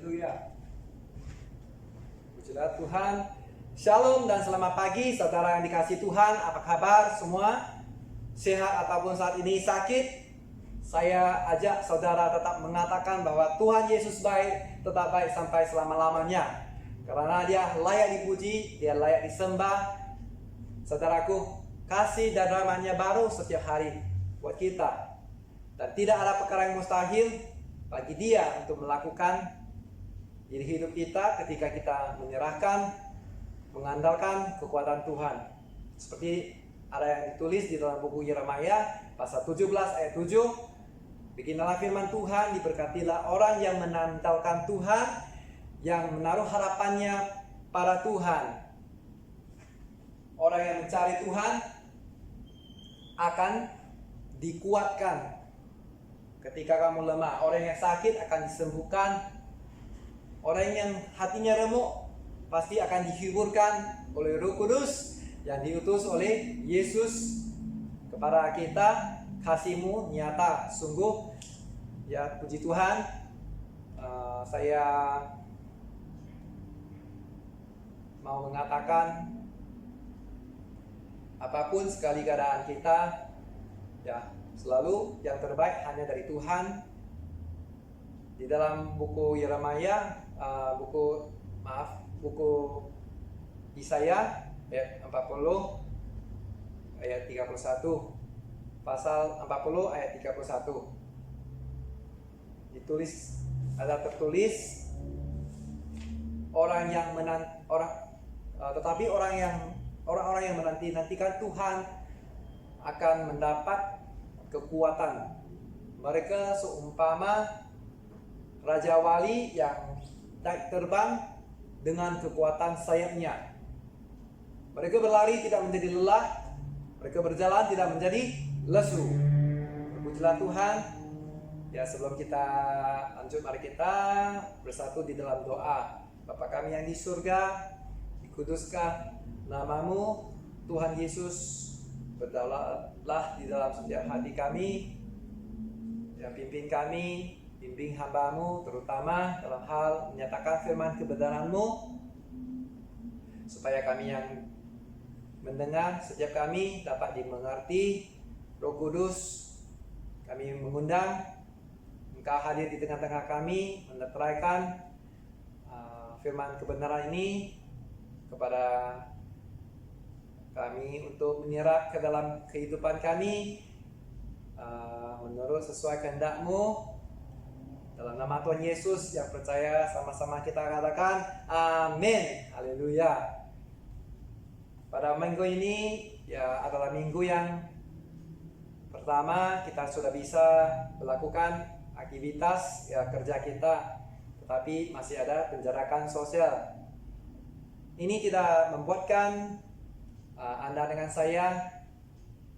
Haleluya. Pujilah Tuhan. Shalom dan selamat pagi saudara yang dikasihi Tuhan. Apa kabar semua? Sehat ataupun saat ini sakit? Saya ajak saudara tetap mengatakan bahwa Tuhan Yesus baik, tetap baik sampai selama-lamanya. Karena Dia layak dipuji, Dia layak disembah. Saudaraku, kasih dan rahmat-Nya baru setiap hari buat kita. Dan tidak ada perkara yang mustahil bagi Dia untuk melakukan di hidup kita ketika kita menyerahkan, mengandalkan kekuatan Tuhan. Seperti ada yang ditulis di dalam buku Yeremia pasal 17 ayat 7. Beginilah firman Tuhan, diberkatilah orang yang menandalkan Tuhan, yang menaruh harapannya pada Tuhan. Orang yang mencari Tuhan akan dikuatkan ketika kamu lemah. Orang yang sakit akan disembuhkan. Orang yang hatinya remuk pasti akan dihiburkan oleh Roh Kudus yang diutus oleh Yesus kepada kita. Kasih-Mu nyata sungguh. Ya, puji Tuhan. Saya mau mengatakan apapun sekali keadaan kita, ya selalu yang terbaik hanya dari Tuhan. Di dalam buku Yeremia, buku Yesaya ayat 40 ayat 31, pasal 40 ayat 31 tertulis orang-orang yang menanti-nantikan Tuhan akan mendapat kekuatan. Mereka seumpama raja wali yang naik terbang dengan kekuatan sayapnya. Mereka berlari tidak menjadi lelah, mereka berjalan tidak menjadi lesu. Pujilah Tuhan. Ya, sebelum kita lanjut, mari kita bersatu di dalam doa. Bapa kami yang di surga, dikuduskan nama-Mu. Tuhan Yesus, berdaulatlah di dalam setiap hati kami. Ya, pimpin kami, bimbing hamba-Mu, terutama dalam hal menyatakan firman kebenaran-Mu, supaya kami yang mendengar, setiap kami dapat dimengerti. Roh Kudus, kami mengundang Engkau hadir di tengah-tengah kami, menetraikan firman kebenaran ini kepada kami untuk menyerap ke dalam kehidupan kami menurut sesuai kehendak-Mu. Dalam nama Tuhan Yesus yang percaya, sama-sama kita katakan amin. Haleluya. Pada minggu ini ya adalah minggu yang pertama kita sudah bisa melakukan aktivitas ya kerja kita, tetapi masih ada penjarakan sosial. Ini tidak membuatkan Anda dengan saya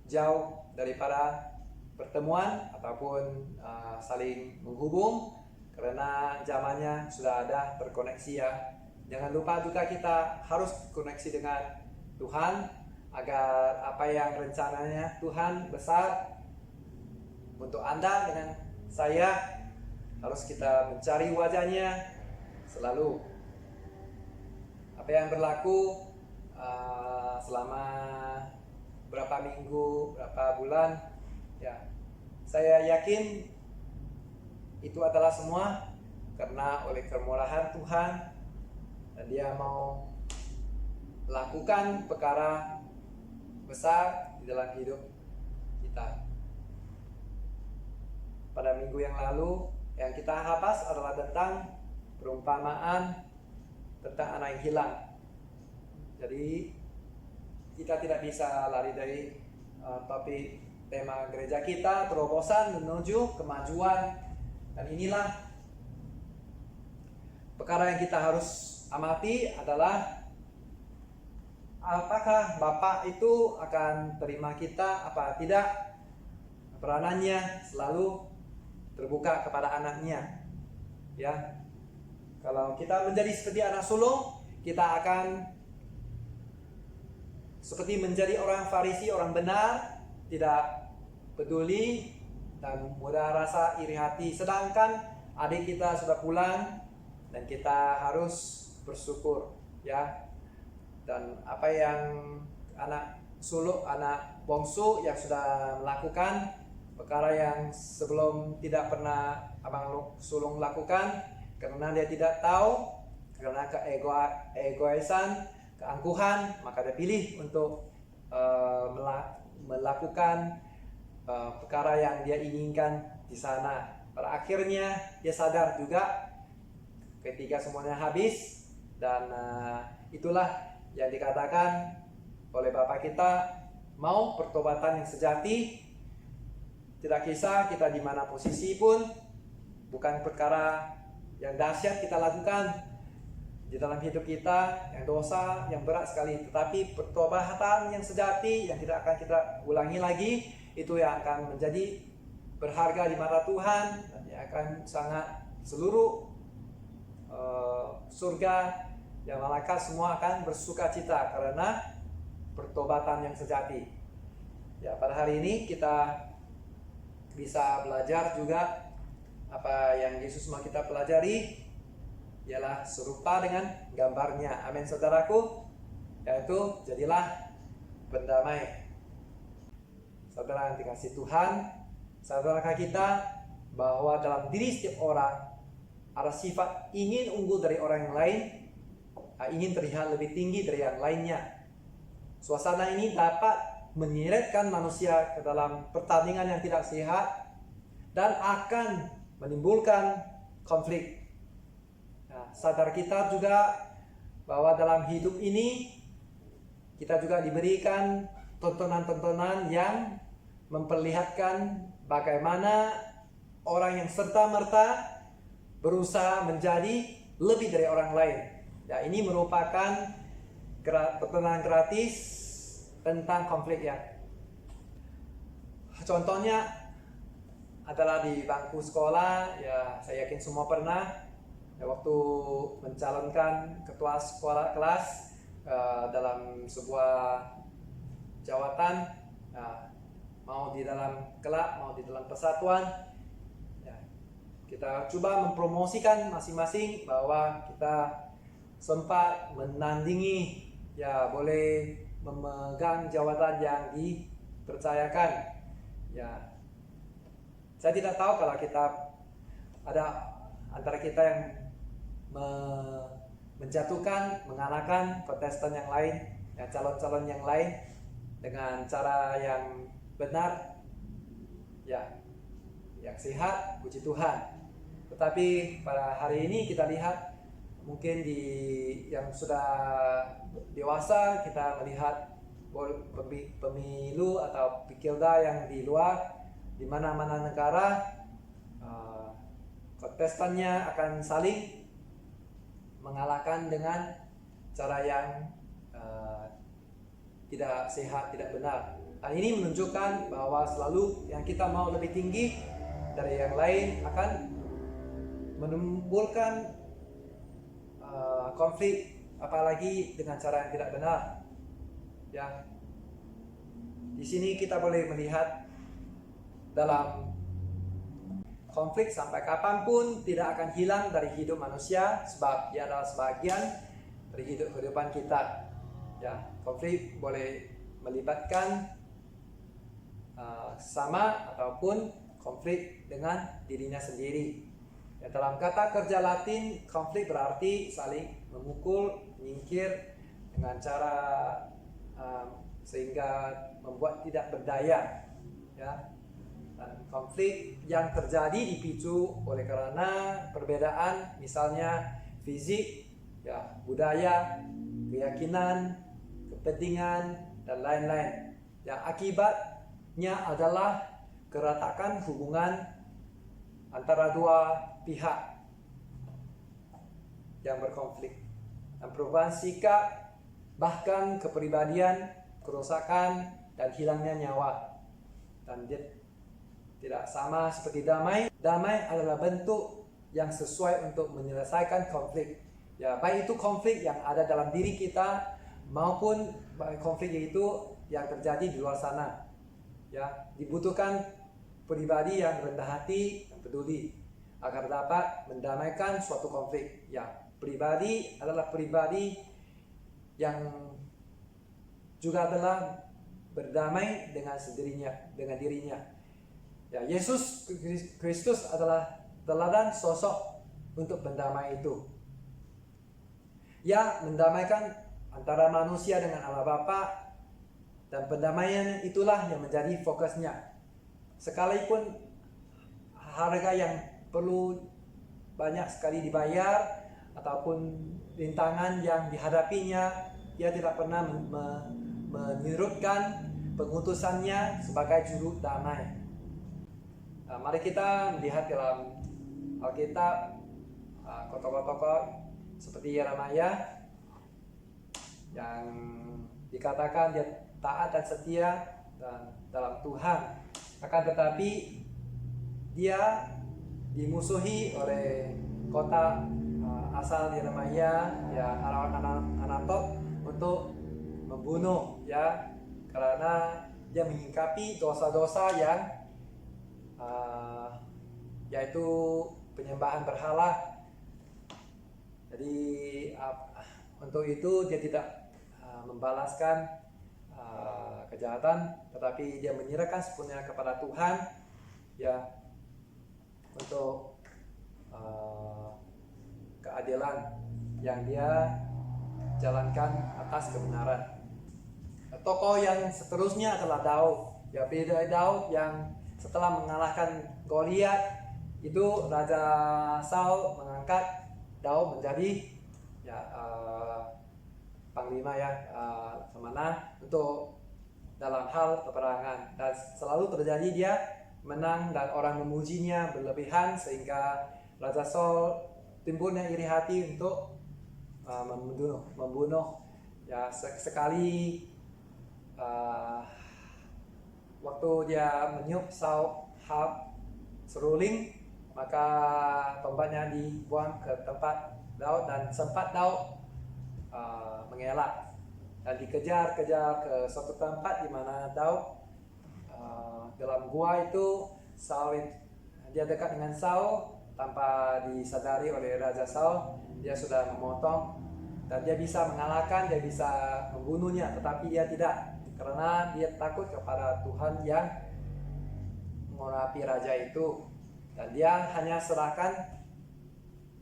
jauh daripada pertemuan ataupun saling menghubung, karena zamannya sudah ada terkoneksi ya. Jangan lupa juga kita harus koneksi dengan Tuhan agar apa yang rencananya Tuhan besar untuk Anda dengan saya, harus kita mencari wajahnya selalu. Apa yang berlaku selama berapa minggu, berapa bulan, ya saya yakin itu adalah semua karena oleh kemurahan Tuhan, dan Dia mau lakukan perkara besar di dalam hidup kita. Pada minggu yang lalu yang kita bahas adalah tentang perumpamaan tentang anak yang hilang. Jadi kita tidak bisa lari dari topik tema gereja kita, terobosan menuju kemajuan. Dan inilah perkara yang kita harus amati adalah apakah Bapak itu akan terima kita apa tidak. Peranannya selalu terbuka kepada anaknya. Ya, kalau kita menjadi seperti anak sulung, kita akan seperti menjadi orang Farisi, orang benar, tidak peduli dan mudah rasa iri hati. Sedangkan adik kita sudah pulang, dan kita harus bersyukur ya. Dan apa yang anak bongsu yang sudah melakukan perkara yang sebelum tidak pernah abang sulung lakukan, karena dia tidak tahu, karena keegoisan, keangkuhan, maka dia pilih untuk melakukan perkara yang dia inginkan di sana. Pada akhirnya dia sadar juga ketika semuanya habis, dan itulah yang dikatakan oleh Bapa kita, mau pertobatan yang sejati, tidak kisah kita di mana posisi pun, bukan perkara yang dahsyat kita lakukan di dalam hidup kita, yang dosa, yang berat sekali, tetapi pertobatan yang sejati yang tidak akan kita ulangi lagi, itu yang akan menjadi berharga di mata Tuhan, dan yang akan sangat seluruh surga yang malaikat semua akan bersuka cita karena pertobatan yang sejati. Ya, pada hari ini kita bisa belajar juga apa yang Yesus mau kita pelajari, ialah serupa dengan gambarnya. Amin saudaraku, yaitu jadilah pendamai. Saudara yang dikasih Tuhan, saudarakah kita bahwa dalam diri setiap orang ada sifat ingin unggul dari orang yang lain, ingin terlihat lebih tinggi dari yang lainnya. Suasana ini dapat menyeretkan manusia ke dalam pertandingan yang tidak sehat dan akan menimbulkan konflik. Nah, sadar kita juga bahwa dalam hidup ini kita juga diberikan tontonan-tontonan yang memperlihatkan bagaimana orang yang serta-merta berusaha menjadi lebih dari orang lain. Ya, ini merupakan tontonan gratis tentang konflik ya. Contohnya adalah di bangku sekolah, ya saya yakin semua pernah ya, waktu mencalonkan ketua sekolah kelas dalam sebuah jawatan, mau di dalam kelab, mau di dalam persatuan, ya, kita coba mempromosikan masing-masing bahwa kita sempat menandingi, ya boleh memegang jawatan yang dipercayakan. Ya, saya tidak tahu kalau kita ada antara kita yang menjatuhkan, mengalahkan kontestan yang lain, ya calon-calon yang lain dengan cara yang benar, ya yang sehat, puji Tuhan. Tetapi pada hari ini kita lihat, mungkin yang sudah dewasa, kita melihat pemilu atau pilkada yang di luar, di mana-mana negara kontestannya akan saling mengalahkan dengan cara yang tidak sehat, tidak benar. Dan ini menunjukkan bahwa selalu yang kita mau lebih tinggi dari yang lain akan menimbulkan konflik, apalagi dengan cara yang tidak benar. Ya, di sini kita boleh melihat dalam konflik sampai kapanpun tidak akan hilang dari hidup manusia, sebab dia adalah sebagian dari kehidupan kita. Ya, konflik boleh melibatkan sama ataupun konflik dengan dirinya sendiri. Ya, dalam kata kerja Latin, konflik berarti saling memukul, menyingkir dengan cara sehingga membuat tidak berdaya. Ya, dan konflik yang terjadi dipicu oleh karena perbedaan, misalnya fisik, ya budaya, keyakinan, kepentingan dan lain-lain. Yang akibatnya adalah keretakan hubungan antara dua pihak yang berkonflik, dan perubahan sikap, bahkan kepribadian, kerusakan dan hilangnya nyawa. Dan dia tidak sama seperti damai. Damai adalah bentuk yang sesuai untuk menyelesaikan konflik. Ya, baik itu konflik yang ada dalam diri kita maupun konflik itu yang terjadi di luar sana. Ya, dibutuhkan pribadi yang rendah hati, yang peduli. agar dapat mendamaikan suatu konflik. Ya, pribadi adalah pribadi yang juga adalah berdamai dengan sendirinya, dengan dirinya. Ya, Yesus Kristus adalah teladan sosok untuk mendamai itu. Ya, mendamaikan antara manusia dengan Allah Bapa, dan pendamaian itulah yang menjadi fokusnya. Sekalipun harga yang perlu banyak sekali dibayar ataupun rintangan yang dihadapinya, dia tidak pernah menyurutkan pengutusannya sebagai juru damai. Nah, mari kita melihat dalam Alkitab tokoh-tokoh seperti Yeremia yang dikatakan dia taat dan setia dan dalam Tuhan, akan tetapi dia dimusuhi oleh kota asal Yeremia, ya, Anatot, untuk membunuh, ya, karena dia mengingkapi dosa-dosa yang yaitu penyembahan berhala. Jadi untuk itu dia tidak membalaskan kejahatan, tetapi dia menyerahkan sepenuhnya kepada Tuhan, ya, untuk keadilan yang dia jalankan atas kebenaran. Tokoh yang seterusnya adalah Daud. Ya, Daud yang setelah mengalahkan Goliat itu, Raja Saul mengangkat Daud menjadi, ya, panglima, ya, semana untuk dalam hal peperangan, dan selalu terjadi dia menang dan orang memujinya berlebihan sehingga Raja Saul timbulnya iri hati untuk membunuh. Ya, sekali waktu dia meniup harp seruling, maka tombaknya dibuang ke tempat Daud, dan sempat Daud mengelak dan dikejar-kejar ke suatu tempat di mana Daud dalam gua itu. Dia dekat dengan Saul tanpa disadari oleh Raja Saul. Dia sudah memotong dan dia bisa mengalahkan, dia bisa membunuhnya, tetapi dia tidak, karena dia takut kepada Tuhan yang mengurapi raja itu, dan dia hanya serahkan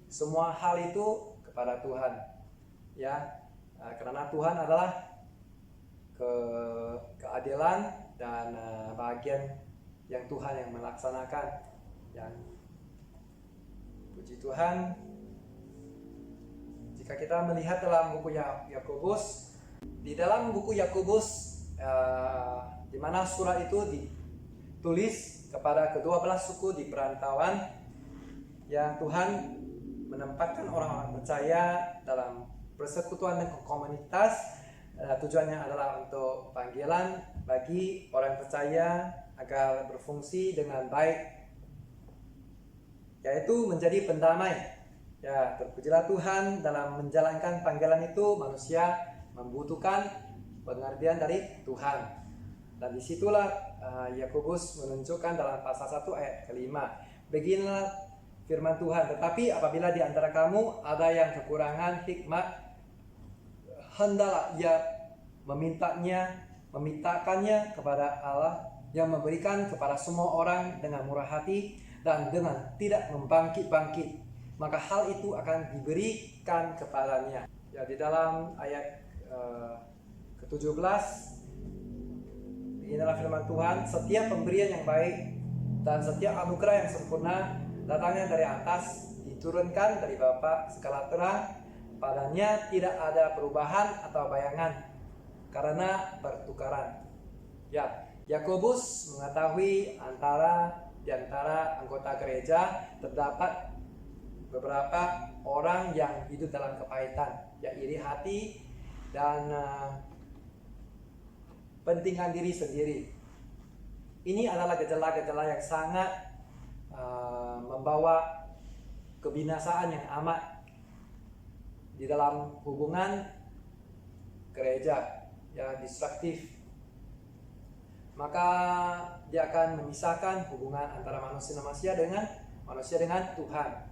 semua hal itu kepada Tuhan, ya, karena Tuhan adalah keadilan dan bagian yang Tuhan yang melaksanakan. Ya, puji Tuhan. Jika kita melihat dalam buku Yakobus, di dalam buku Yakobus, di mana surat itu ditulis kepada ke-12 suku di perantauan, yang Tuhan menempatkan orang-orang percaya dalam persekutuan dan komunitas. Tujuannya adalah untuk panggilan bagi orang percaya agar berfungsi dengan baik, yaitu menjadi pendamai. Ya, terpujilah Tuhan, dalam menjalankan panggilan itu manusia membutuhkan pengertian dari Tuhan. Dan disitulah Yakobus menunjukkan dalam pasal 1 ayat ke-5, beginilah firman Tuhan, tetapi apabila di antara kamu ada yang kekurangan hikmat, hendaklah ia memintakannya kepada Allah yang memberikan kepada semua orang dengan murah hati dan dengan tidak membangkit-bangkit, maka hal itu akan diberikan kepadanya. Ya, di dalam ayat ke-17, inilah firman Tuhan, setiap pemberian yang baik dan setiap anugerah yang sempurna datangnya dari atas, diturunkan dari Bapa segala terang, padanya tidak ada perubahan atau bayangan karena pertukaran. Ya, Yakobus mengetahui di antara anggota gereja terdapat beberapa orang yang hidup dalam kepahitan, ya, iri hati dan pentingkan diri sendiri. Ini adalah gejala-gejala yang sangat membawa kebinasaan yang amat di dalam hubungan gereja, ya, destruktif. Maka dia akan memisahkan hubungan antara manusia dengan manusia dengan Tuhan.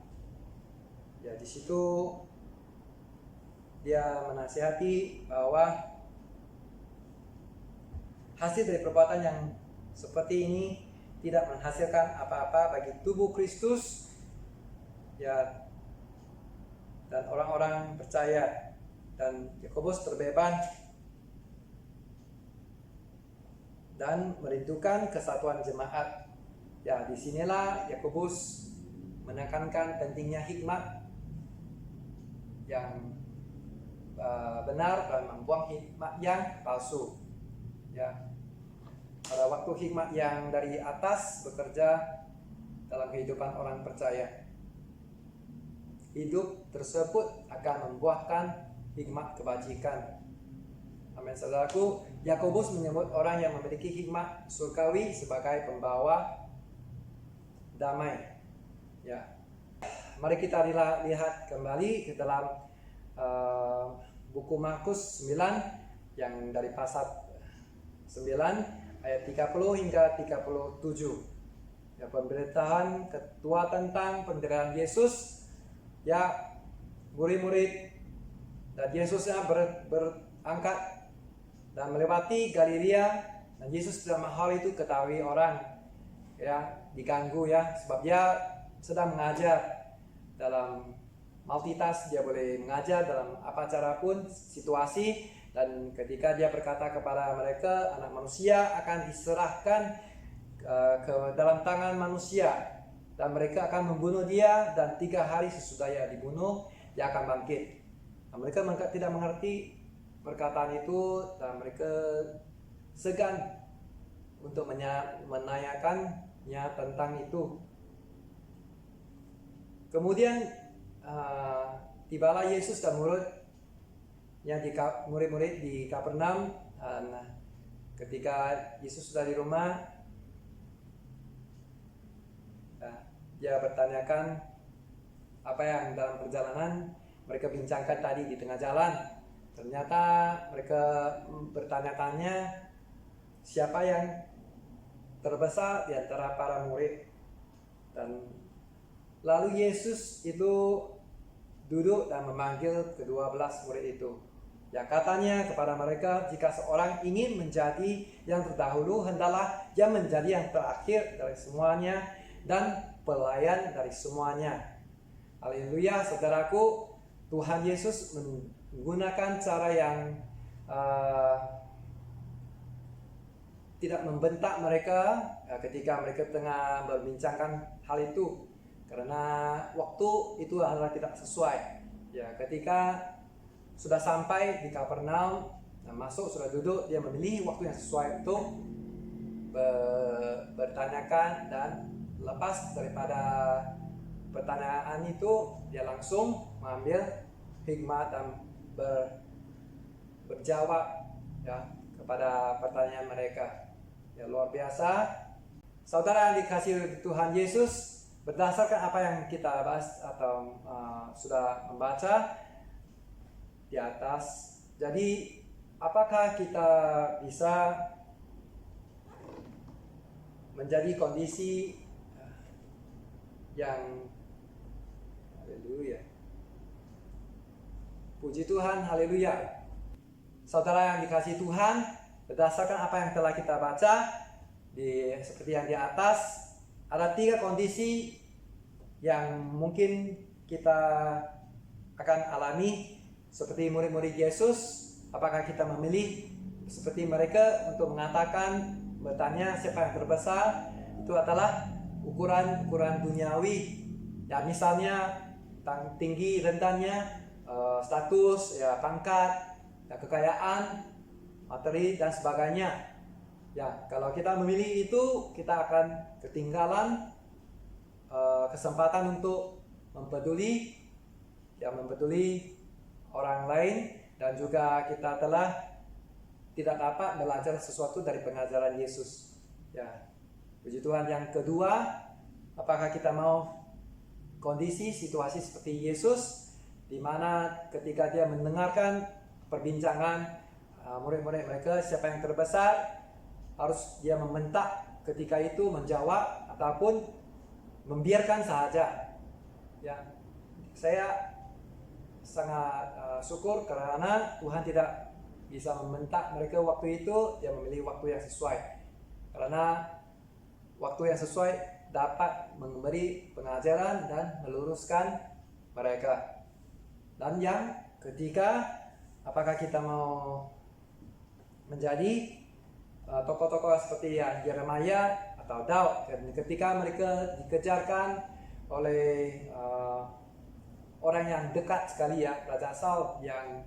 Ya, di situ dia menasihati bahwa hasil dari perbuatan yang seperti ini tidak menghasilkan apa-apa bagi tubuh Kristus, ya, dan orang-orang percaya. Dan Yakobus terbeban dan merindukan kesatuan jemaat. Ya, disinilah Yakobus menekankan pentingnya hikmat yang benar dan membuang hikmat yang palsu. Ya, pada waktu hikmat yang dari atas bekerja dalam kehidupan orang percaya, hidup tersebut akan membuahkan hikmat kebajikan. Amin, saudaraku. Yakobus menyebut orang yang memiliki hikmat surgawi sebagai pembawa damai. Ya, mari kita lihat kembali ke dalam buku Markus 9 yang dari pasal 9 ayat 30 hingga 37. Ya, pemberitaan ketua tentang penderitaan Yesus. Ya, murid-murid dan Yesusnya berangkat dan melewati Galilea, dan Yesus dalam hal itu ketahui orang, ya, diganggu, ya, sebab dia sedang mengajar dalam multitask. Dia boleh mengajar dalam apa cara pun situasi, dan ketika dia berkata kepada mereka, anak manusia akan diserahkan ke dalam tangan manusia, dan mereka akan membunuh dia, dan 3 hari sesudah dia dibunuh dia akan bangkit. Nah, mereka tidak mengerti perkataan itu, dan mereka segan untuk menanyakannya tentang itu. Kemudian tibalah Yesus dan murid-murid di Kapernaum. Nah, ketika Yesus sudah di rumah, dia bertanyakan apa yang dalam perjalanan mereka bincangkan tadi di tengah jalan. Ternyata mereka bertanya-tanya siapa yang terbesar di antara para murid. Dan lalu Yesus itu duduk dan memanggil ke-12 murid itu. Ya, katanya kepada mereka, jika seorang ingin menjadi yang terdahulu, hendaklah dia menjadi yang terakhir dari semuanya dan pelayan dari semuanya. Haleluya, saudaraku. Tuhan Yesus menggunakan cara yang tidak membentak mereka ketika mereka tengah berbincangkan hal itu, karena waktu itu adalah tidak sesuai. Ya, ketika sudah sampai di Kapernaum, masuk, sudah duduk, dia memilih waktu yang sesuai untuk bertanyakan, dan lepas daripada pertanyaan itu dia langsung mengambil hikmat dan berjawab, ya, kepada pertanyaan mereka. Ya, luar biasa. Saudara yang dikasihi Tuhan Yesus, berdasarkan apa yang kita bahas atau sudah membaca di atas, jadi apakah kita bisa menjadi kondisi yang, haleluya, puji Tuhan, haleluya. Saudara yang dikasihi Tuhan, berdasarkan apa yang telah kita baca seperti yang di atas, ada 3 kondisi yang mungkin kita akan alami seperti murid-murid Yesus. Apakah kita memilih seperti mereka untuk bertanya siapa yang terbesar? Itu adalah ukuran duniawi, ya, misalnya tinggi rendahnya, status, ya, pangkat, ya, kekayaan, materi dan sebagainya. Ya, kalau kita memilih itu, kita akan ketinggalan kesempatan untuk mempeduli orang lain, dan juga kita telah tidak dapat belajar sesuatu dari pengajaran Yesus. Ya, puji Tuhan. Yang kedua, apakah kita mau kondisi situasi seperti Yesus, di mana ketika dia mendengarkan perbincangan murid-murid mereka siapa yang terbesar, harus dia membentak ketika itu menjawab ataupun membiarkan saja. Ya, saya sangat syukur karena Tuhan tidak bisa membentak mereka waktu itu. Dia memilih waktu yang sesuai, karena waktu yang sesuai dapat memberi pengajaran dan meluruskan mereka. Dan yang ketiga, apakah kita mau menjadi tokoh-tokoh seperti yang Yeremia atau Daud ketika mereka dikejarkan oleh orang yang dekat sekali, ya, Raja Saul yang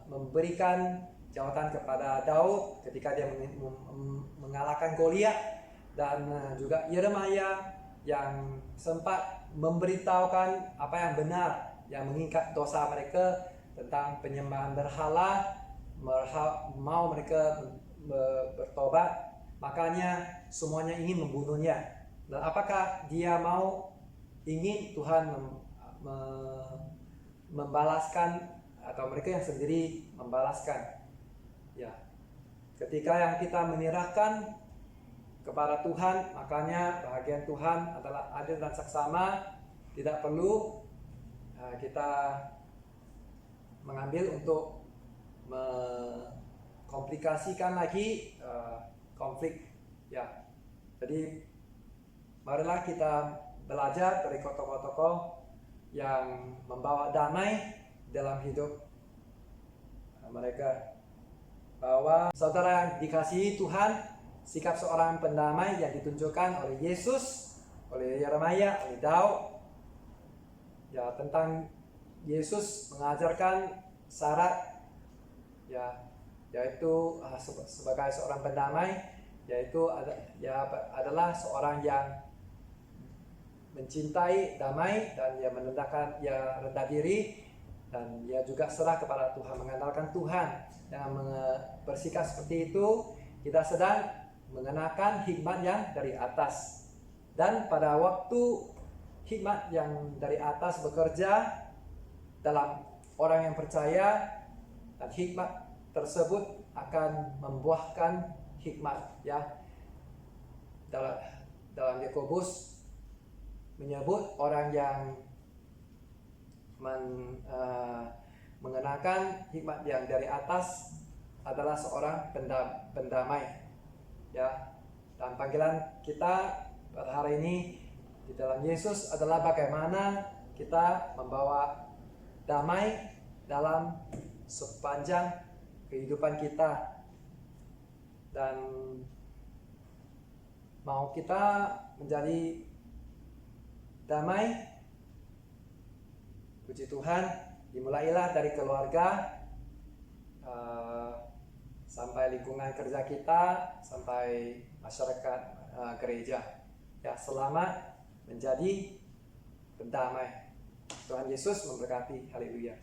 memberikan jawatan kepada Daud ketika dia mengalahkan Goliat, dan juga Yeremia yang sempat memberitahukan apa yang benar, yang mengikat dosa mereka tentang penyembahan berhala, mau mereka bertobat, makanya semuanya ingin membunuhnya. Dan apakah dia ingin Tuhan membalaskan, atau mereka yang sendiri membalaskan? Ya, ketika yang kita menyerahkan kepada Tuhan, makanya bahagian Tuhan adalah adil dan saksama. Tidak perlu kita mengambil untuk mengkomplikasikan lagi konflik. Ya, jadi marilah kita belajar dari tokoh-tokoh yang membawa damai dalam hidup mereka. Bahwa saudara yang dikasihi Tuhan, sikap seorang pendamai yang ditunjukkan oleh Yesus, oleh Yeremia, oleh Daud, ya, tentang Yesus mengajarkan syarat, ya, yaitu sebagai seorang pendamai, yaitu adalah seorang yang mencintai damai, dan ia rendah diri, dan ia juga serah kepada Tuhan, mengandalkan Tuhan. Dengan bersikap seperti itu, kita sedang mengenakan hikmat yang dari atas. Dan pada waktu hikmat yang dari atas bekerja dalam orang yang percaya, dan hikmat tersebut akan membuahkan hikmat, ya. Dalam Yakobus menyebut orang yang mengenakan hikmat yang dari atas adalah seorang pendamai, ya. Dan panggilan kita pada hari ini di dalam Yesus adalah bagaimana kita membawa damai dalam sepanjang kehidupan kita. Dan mau kita menjadi damai, puji Tuhan, dimulailah dari keluarga sampai lingkungan kerja kita, sampai masyarakat gereja. Ya, selamat menjadi pendamai. Tuhan Yesus memberkati. Haleluya.